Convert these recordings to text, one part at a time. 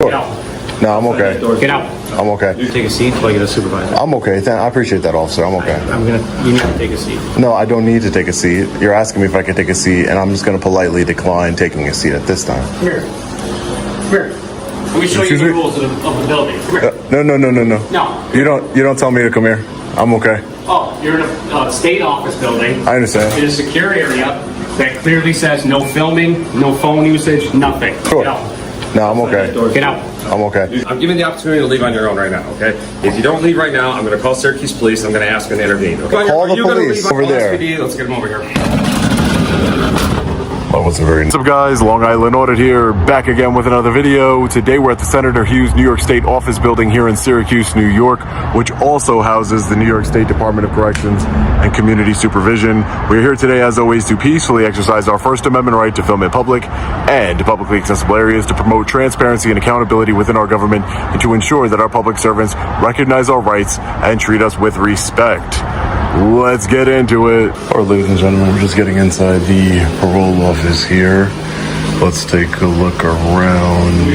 Get out. No, I'm okay. Get out. I'm okay. You take a seat until I get a supervisor. I'm okay. I appreciate that, officer. I'm okay. You need to take a seat. No, I don't need to take a seat. You're asking me if I can take a seat, and I'm just going to politely decline taking a seat at this time. Come here. Come here. Let me show you the rules of the building. Come here. No. No. You don't tell me to come here. I'm okay. Oh, you're in a state office building. I understand. In a secure area that clearly says no filming, no phone usage, nothing. Sure. Get out. No, I'm okay. Get out. I'm okay. I'm giving the opportunity to leave on your own right now, okay? If you don't leave right now, I'm going to call Syracuse Police. I'm going to ask them to intervene. Okay? Call the police over there. Let's get them over here. That wasn't very nice. What's up, guys? Long Island Audit here, back again with another video. Today we're at the Senator Hughes New York State office building here in Syracuse, New York, which also houses the New York State Department of Corrections and Community Supervision. We're here today, as always, to peacefully exercise our First Amendment right to film in public and publicly accessible areas, to promote transparency and accountability within our government, and to ensure that our public servants recognize our rights and treat us with respect. Let's get into it. All right, ladies and gentlemen, we're just getting inside the parole office here. Let's take a look around.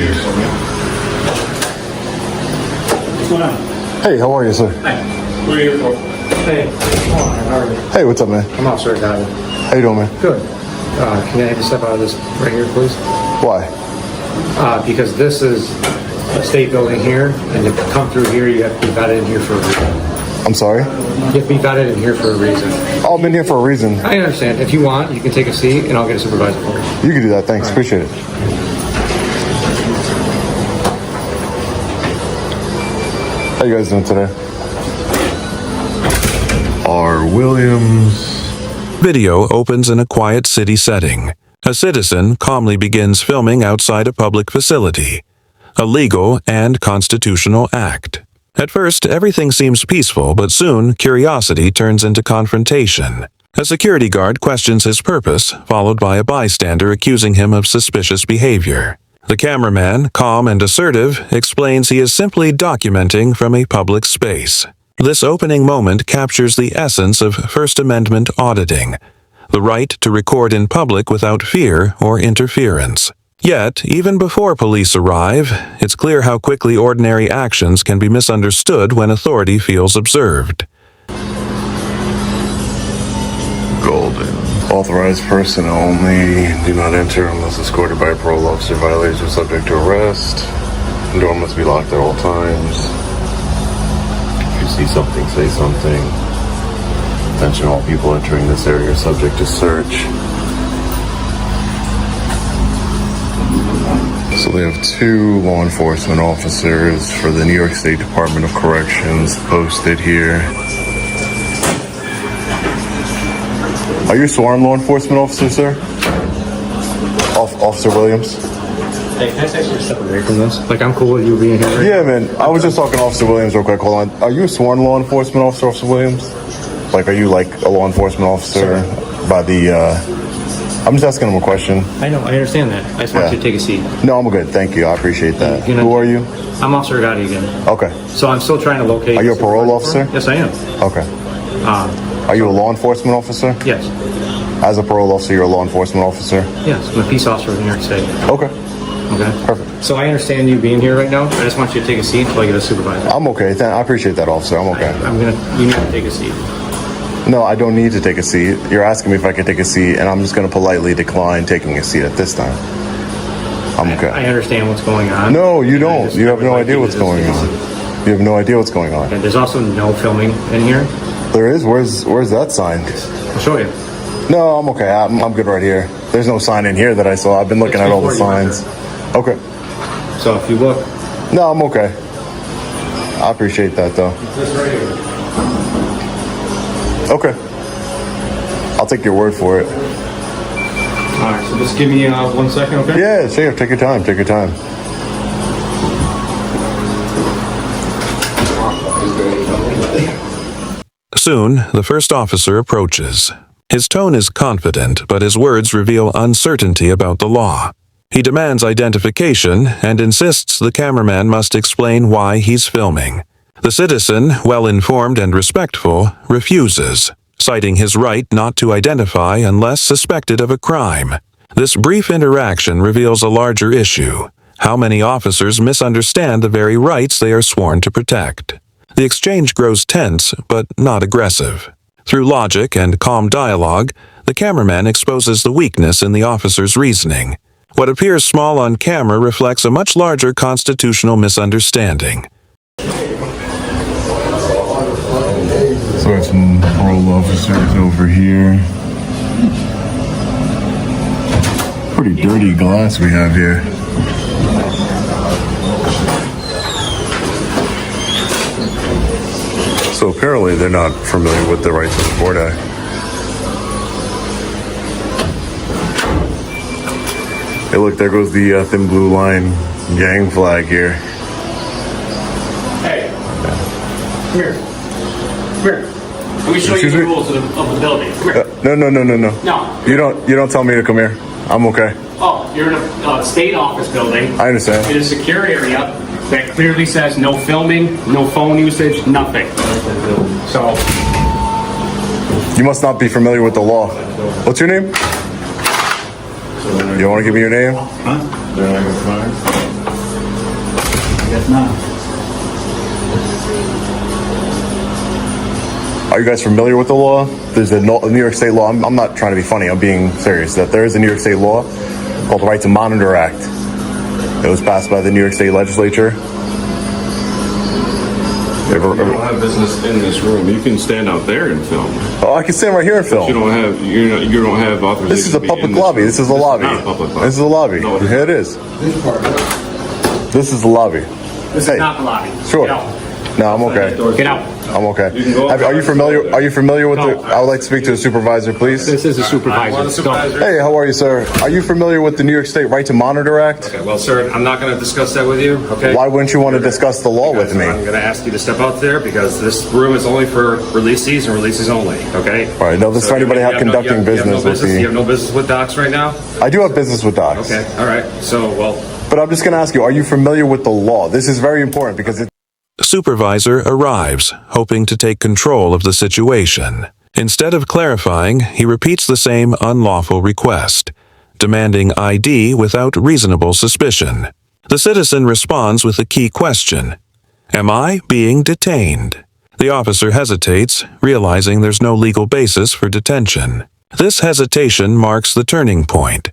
What's going on? Hey, how are you, sir? Hi. What are you here for? Hey. Come on, how are you? Hey, what's up, man? I'm Officer Audit. How you doing, man? Good. Can I have you step out of this right here, please? Why? Because this is a state building here, and to come through here, you have to be vetted in here for a reason. I'm sorry? You have to be vetted in here for a reason. Oh, I've been here for a reason. I understand. If you want, you can take a seat, and I'll get a supervisor for you. You can do that. Thanks. Appreciate it. How you guys doing today? R. Williams. Video opens in a quiet city setting. A citizen calmly begins filming outside a public facility. A legal and constitutional act. At first, everything seems peaceful, but soon, curiosity turns into confrontation. A security guard questions his purpose, followed by a bystander accusing him of suspicious behavior. The cameraman, calm and assertive, explains he is simply documenting from a public space. This opening moment captures the essence of First Amendment auditing, the right to record in public without fear or interference. Yet, even before police arrive, it's clear how quickly ordinary actions can be misunderstood when authority feels observed. Golden. Authorized personnel only. Do not enter unless escorted by a parole officer. Violators are subject to arrest. The door must be locked at all times. If you see something, say something. Attention, all people entering this area are subject to search. So they have 2 law enforcement officers for the New York State Department of Corrections posted here. Are you a sworn law enforcement officer, sir? Officer Williams? Hey, can I take you a step away from this? Like, I'm cool with you being here. Right? Yeah, man. I was just talking to Officer Williams real quick. Hold on. Are you a sworn law enforcement officer, Officer Williams? Like, are you like a law enforcement officer by the, I'm just asking him a question. I know, I understand that. I just want you to take a seat. No, I'm good. Thank you. I appreciate that. Who are you? I'm Officer Audit again. Okay. So I'm still trying to locate... Are you a parole officer? Yes, I am. Okay. Are you a law enforcement officer? Yes. As a parole officer, you're a law enforcement officer? Yes, I'm a peace officer of New York State. Okay. Okay. Perfect. So I understand you being here right now. I just want you to take a seat until I get a supervisor. I'm okay. I appreciate that, officer. I'm okay. You need to take a seat. No, I don't need to take a seat. You're asking me if I can take a seat, and I'm just going to politely decline taking a seat at this time. I'm okay. I understand what's going on. No, you don't. You have no idea what's going on. You have no idea what's going on. And there's also no filming in here. There is? Where's that sign? I'll show you. No, I'm okay. I'm good right here. There's no sign in here that I saw. I've been looking at all the signs. Okay. So if you look... No, I'm okay. I appreciate that, though. This right here. Okay. I'll take your word for it. All right, so just give me 1 second, okay? Yeah, sure. Take your time. Take your time. Soon, the first officer approaches. His tone is confident, but his words reveal uncertainty about the law. He demands identification and insists the cameraman must explain why he's filming. The citizen, well-informed and respectful, refuses, citing his right not to identify unless suspected of a crime. This brief interaction reveals a larger issue: how many officers misunderstand the very rights they are sworn to protect. The exchange grows tense, but not aggressive. Through logic and calm dialogue, the cameraman exposes the weakness in the officer's reasoning. What appears small on camera reflects a much larger constitutional misunderstanding. So we have some parole officers over here. Pretty dirty glass we have here. So apparently they're not familiar with the Rights to Report Act. Hey look, there goes the thin blue line gang flag here. Hey, come here. Come here. Let me show you Excuse the me? rules of the building. Come here. No. No. You don't tell me to come here. I'm okay. Oh, you're in a state office building. I understand. In a secure area that clearly says no filming, no phone usage, nothing. So, You must not be familiar with the law. What's your name? You want to give me your name? Are you guys familiar with the law? There's a New York State law. I'm not trying to be funny. I'm being serious. That there is a New York State law called the Right to Monitor Act. It was passed by the New York State legislature. You don't have business in this room. You can stand out there and film. Oh, I can stand right here and film. You don't have authorization. This is a to be public in this lobby. room. This is a lobby. Not a public lobby. This is a lobby. No, it Here it is. This is the lobby. this Hey, is not the lobby. Sure. Get out. No, I'm okay. Get out. I'm okay. You can go Are you familiar? Are you familiar with No. the? I would like to speak to the supervisor, please. This is a Want a supervisor. supervisor? Hey, how are you, sir? Are you familiar with the New York State Right to Monitor Act? Okay, well, sir, I'm not going to discuss that with you, okay? Why wouldn't you want to discuss the law with me? I'm going to ask you to step out there because this room is only for releasees and releases only, okay? All right, no, this is for anybody conducting business with You the. have no business with docs right now? I do have business with docs. Okay, all right. So, well, But I'm just going to ask you: are you familiar with the law? This is very important because it. Supervisor arrives, hoping to take control of the situation. Instead of clarifying, he repeats the same unlawful request, demanding ID without reasonable suspicion. The citizen responds with a key question: "Am I being detained?" The officer hesitates, realizing there's no legal basis for detention. This hesitation marks the turning point,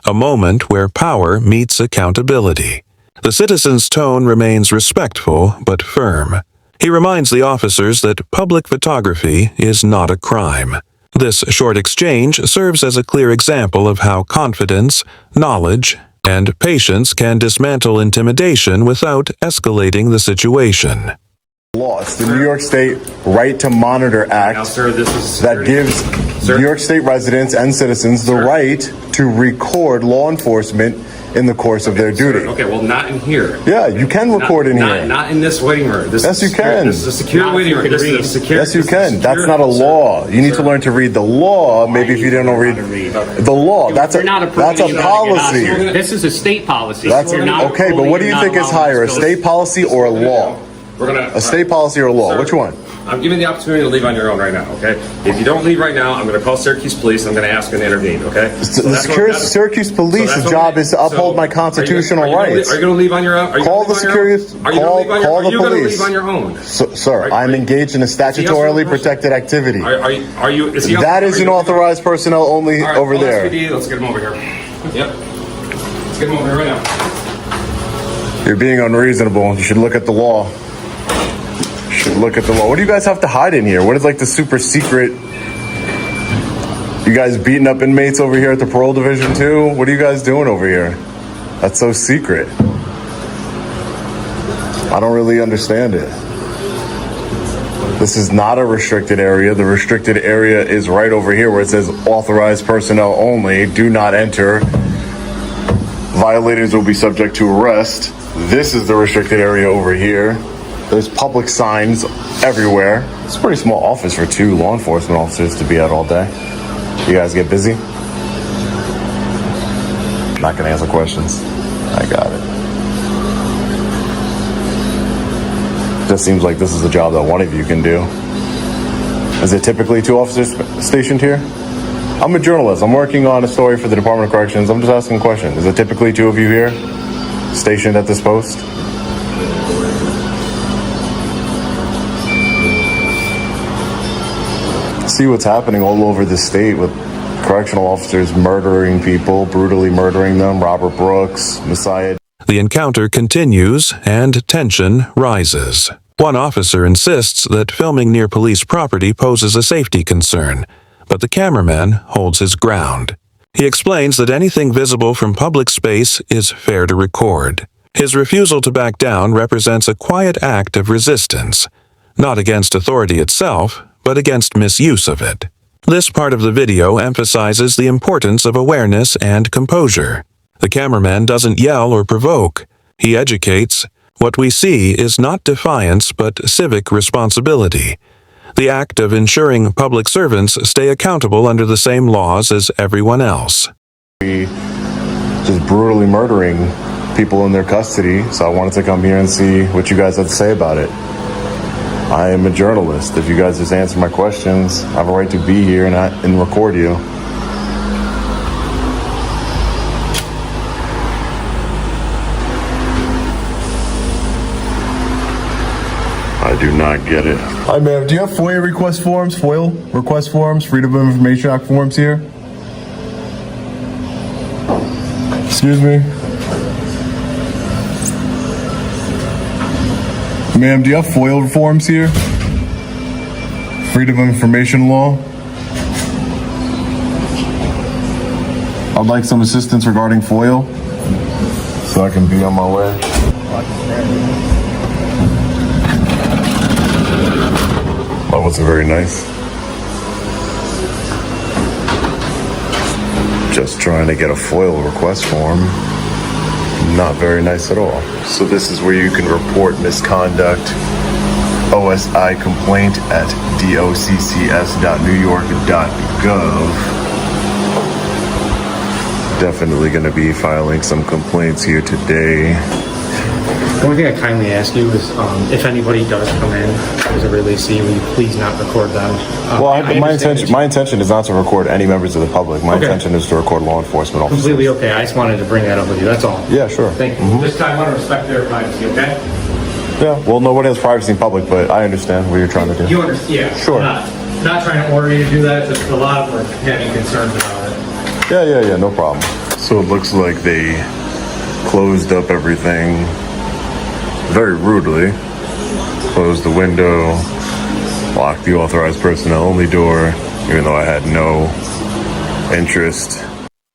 a moment where power meets accountability. The citizen's tone remains respectful but firm. He reminds the officers that public photography is not a crime. This short exchange serves as a clear example of how confidence, knowledge, and patience can dismantle intimidation without escalating the situation. Law. It's the New York State Right to Monitor Act now, sir, this is that security. gives Sir? New York State residents and citizens the Sir? right to record law enforcement in the course of their duty. Okay, well, not in here. Yeah, you can record in here. Not in this waiting room. This Yes, is you can. This is a secure Not if waiting you room. can This read. is a secure. Yes, you this is a can. That's secure- not a sir, law. You need to sir. learn to read the law. Maybe if you don't know read the law. That's a You're not that's a approving it. policy. This is a state policy. That's You're not okay. But approving what do it, you you're think not is allowing higher, a this state policy or a law? We're gonna A state policy or a law? Sir, Which one? I'm giving the opportunity to leave on your own right now, okay? If you don't leave right now, I'm going to call Syracuse Police. I'm going to ask them to intervene, okay? The So that's what- Syracuse so Police's that's what- job is to uphold so my constitutional are you gonna rights. Are you going to leave on your own? Are you Call gonna the leave on your own? Syracuse- Are you call- going to leave on your call own? the Are you going to police. leave on your own? Sir, I'm engaged in a statutorily protected activity. Are you? Is he That is an authorized personnel only All right, over call there. SPD. Let's get him over here. Yep. Let's get him over here right now. You're being unreasonable. You should look at the law. Should look at the law. What do you guys have to hide in here? What is like the super secret? You guys beating up inmates over here at the parole division too? What are you guys doing over here? That's so secret. I don't really understand it. This is not a restricted area. The restricted area is right over here where it says authorized personnel only. Do not enter. Violators will be subject to arrest. This is the restricted area over here. There's public signs everywhere. It's a pretty small office for 2 law enforcement officers to be at all day. You guys get busy? Not gonna answer questions. I got it. Just seems like this is a job that one of you can do. Is it typically 2 officers stationed here? I'm a journalist. I'm working on a story for the Department of Corrections. I'm just asking a question. Is it typically 2 of you here? stationed at this post? See what's happening all over the state with correctional officers murdering people, brutally murdering them. Robert Brooks, Messiah. The encounter continues and tension rises. One officer insists that filming near police property poses a safety concern, but the cameraman holds his ground. He explains that anything visible from public space is fair to record. His refusal to back down represents a quiet act of resistance, not against authority itself, but against misuse of it. This part of the video emphasizes the importance of awareness and composure. The cameraman doesn't yell or provoke. He educates. What we see is not defiance but civic responsibility. The act of ensuring public servants stay accountable under the same laws as everyone else. Just brutally murdering people in their custody, so I wanted to come here and see what you guys have to say about it. I am a journalist. If you guys just answer my questions, I have a right to be here and record you. I do not get it. Hi, ma'am. Do you have FOIA request forms? FOIL request forms? Freedom of Information Act forms here? Excuse me? Ma'am, do you have FOIL forms here? Freedom of Information Law? I'd like some assistance regarding FOIL so I can be on my way. That wasn't very nice. Just trying to get a FOIL request form. Not very nice at all. So this is where you can report misconduct. OSI complaint at doccs.newyork.gov. Definitely going to be filing some complaints here today. The only thing I kindly ask you is, if anybody does come in as a releasee, will you please not record them? My intention is not to record any members of the public. My intention is to record law enforcement officers. Completely okay. I just wanted to bring that up with you. That's all. Yeah, sure. Thank you. This time, I want to respect their privacy. Okay? Yeah. Well, nobody has privacy in public, but I understand what you're trying to do. You understand? Yeah. Sure. Not trying to order you to do that. Just a lot of having concerns about it. Yeah. No problem. So it looks like they closed up everything very rudely. Closed the window, locked the authorized personnel only door, even though I had no interest.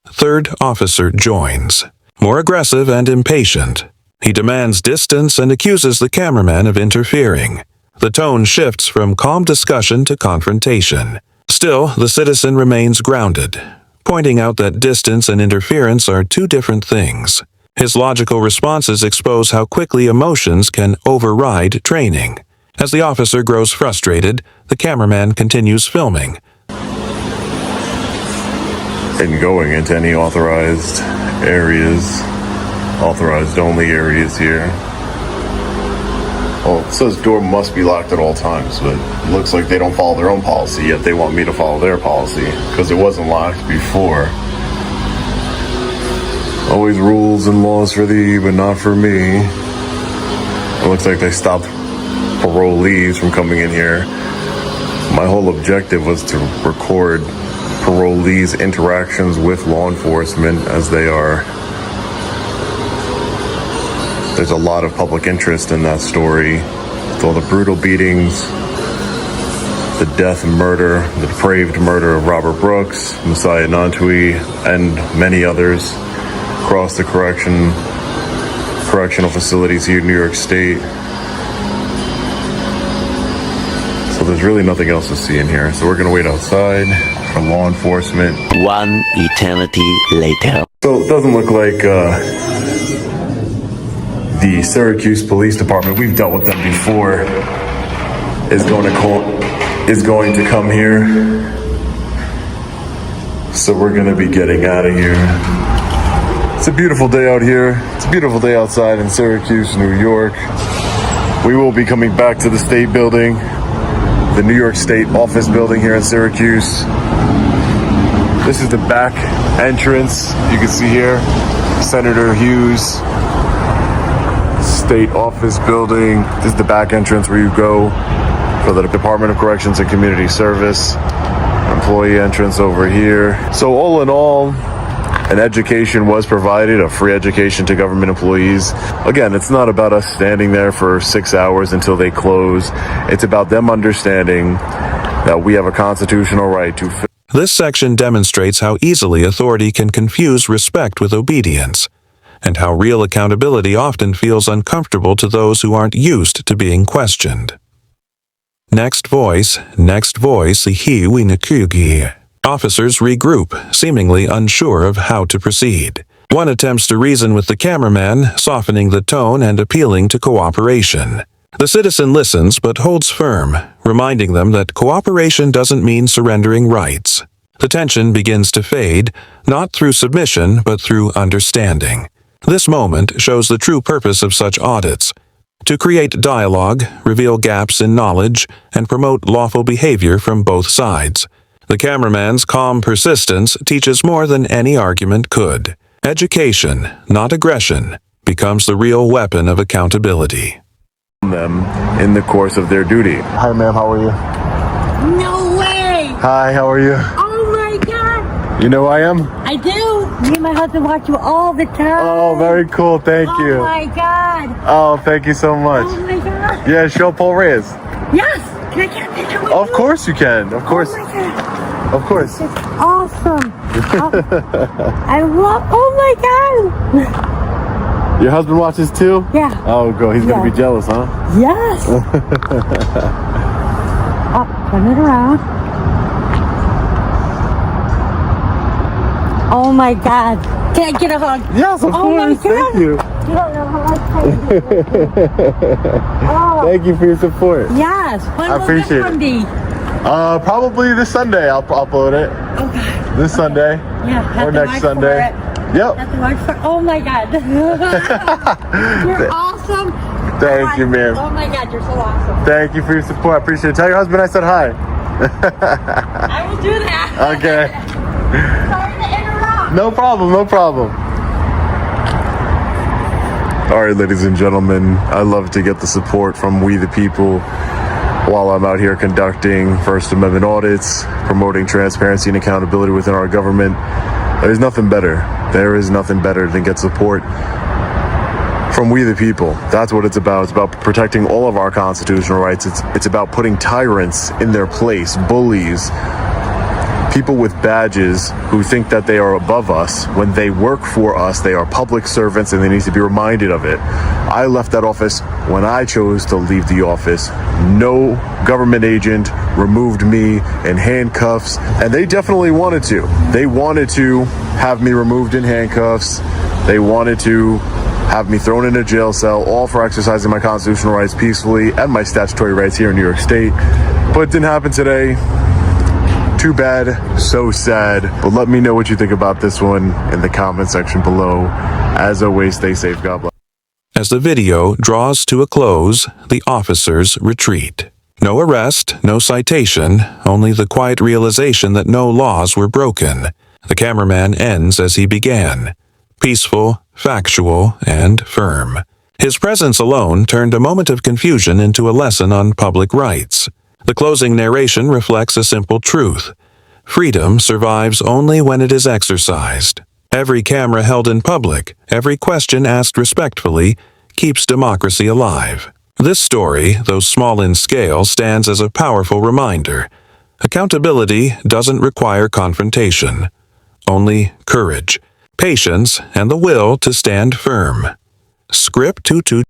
Third officer joins, more aggressive and impatient. He demands distance and accuses the cameraman of interfering. The tone shifts from calm discussion to confrontation. Still, the citizen remains grounded, pointing out that distance and interference are two different things. His logical responses expose how quickly emotions can override training. As the officer grows frustrated, the cameraman continues filming. And going into any authorized areas, authorized only areas here. Well, it says door must be locked at all times, but it looks like they don't follow their own policy, yet they want me to follow their policy, because it wasn't locked before. Always rules and laws for thee, but not for me. It looks like they stopped parolees from coming in here. My whole objective was to record parolees' interactions with law enforcement as they are. There's a lot of public interest in that story. With all the brutal beatings, the death and murder, the depraved murder of Robert Brooks, Messiah Nantui, and many others across the correctional facilities here in New York State. So there's really nothing else to see in here. So we're gonna wait outside for law enforcement. One eternity later. So it doesn't look like the Syracuse Police Department, we've dealt with them before, is going to come here. So we're gonna be getting out of here. It's a beautiful day out here. It's a beautiful day outside in Syracuse, New York. We will be coming back to the state building, the New York State office building here in Syracuse. This is the back entrance. You can see here, Senator Hughes State office building. This is the back entrance where you go for the Department of Corrections and Community Service. Employee entrance over here. So all in all, an education was provided, a free education to government employees. Again, it's not about us standing there for 6 hours until they close. It's about them understanding that we have a constitutional right to... This section demonstrates how easily authority can confuse respect with obedience, and how real accountability often feels uncomfortable to those who aren't used to being questioned. Next voice, ihiwi nakugi. Officers regroup, seemingly unsure of how to proceed. One attempts to reason with the cameraman, softening the tone and appealing to cooperation. The citizen listens but holds firm, reminding them that cooperation doesn't mean surrendering rights. The tension begins to fade, not through submission but through understanding. This moment shows the true purpose of such audits: to create dialogue, reveal gaps in knowledge, and promote lawful behavior from both sides. The cameraman's calm persistence teaches more than any argument could. Education, not aggression, becomes the real weapon of accountability. Them in the course of their duty. Hi, ma'am. How are you? No way! Hi, how are you? Oh my god! You know who I am? I do! Me and my husband watch you all the time. Oh, very cool. Thank you. Oh my god! Oh, thank you so much. Oh my god! Yeah, show Paul Reyes. Yes! Can I get a picture with you? Of course you can. Of course. Oh my god! Of course. This is awesome! I love... Oh my god! Your husband watches too? Yeah. Oh, go. He's gonna Yeah. be jealous, huh? Yes! Turn it around. Oh my god! Can I get a hug? Yes, of Oh my course. Thank God. you. You don't know how much Oh, Thank you for your support. yes! When I will appreciate this one be? Probably this Sunday. I'll upload it. Oh god. This Sunday. Yeah, have Or to next watch Sunday. for it. Yep. Have to watch for Oh my god. You're awesome. Thank you, ma'am. Oh my god, you're so awesome. Thank you for your support. I appreciate it. Tell your husband I said hi. I will do that. Okay. Sorry to interrupt. No problem, no problem. All right, ladies and gentlemen, I love to get the support from we the people while I'm out here conducting First Amendment audits, promoting transparency and accountability within our government. There's nothing better. There is nothing better than get support from we the people. That's what it's about. It's about protecting all of our constitutional rights. It's about putting tyrants in their place, bullies, people with badges who think that they are above us. When they work for us, they are public servants and they need to be reminded of it. I left that office when I chose to leave the office. No government agent removed me in handcuffs, and they definitely wanted to. They wanted to have me removed in handcuffs. They wanted to have me thrown in a jail cell, all for exercising my constitutional rights peacefully and my statutory rights here in New York State. But it didn't happen today. Too bad, so sad. But let me know what you think about this one in the comment section below. As always, stay safe. God bless. As the video draws to a close, the officers retreat. No arrest, no citation, only the quiet realization that no laws were broken. The cameraman ends as he began. Peaceful, factual, and firm. His presence alone turned a moment of confusion into a lesson on public rights. The closing narration reflects a simple truth. Freedom survives only when it is exercised. Every camera held in public, every question asked respectfully, keeps democracy alive. This story, though small in scale, stands as a powerful reminder. Accountability doesn't require confrontation. Only courage, patience, and the will to stand firm. Script 22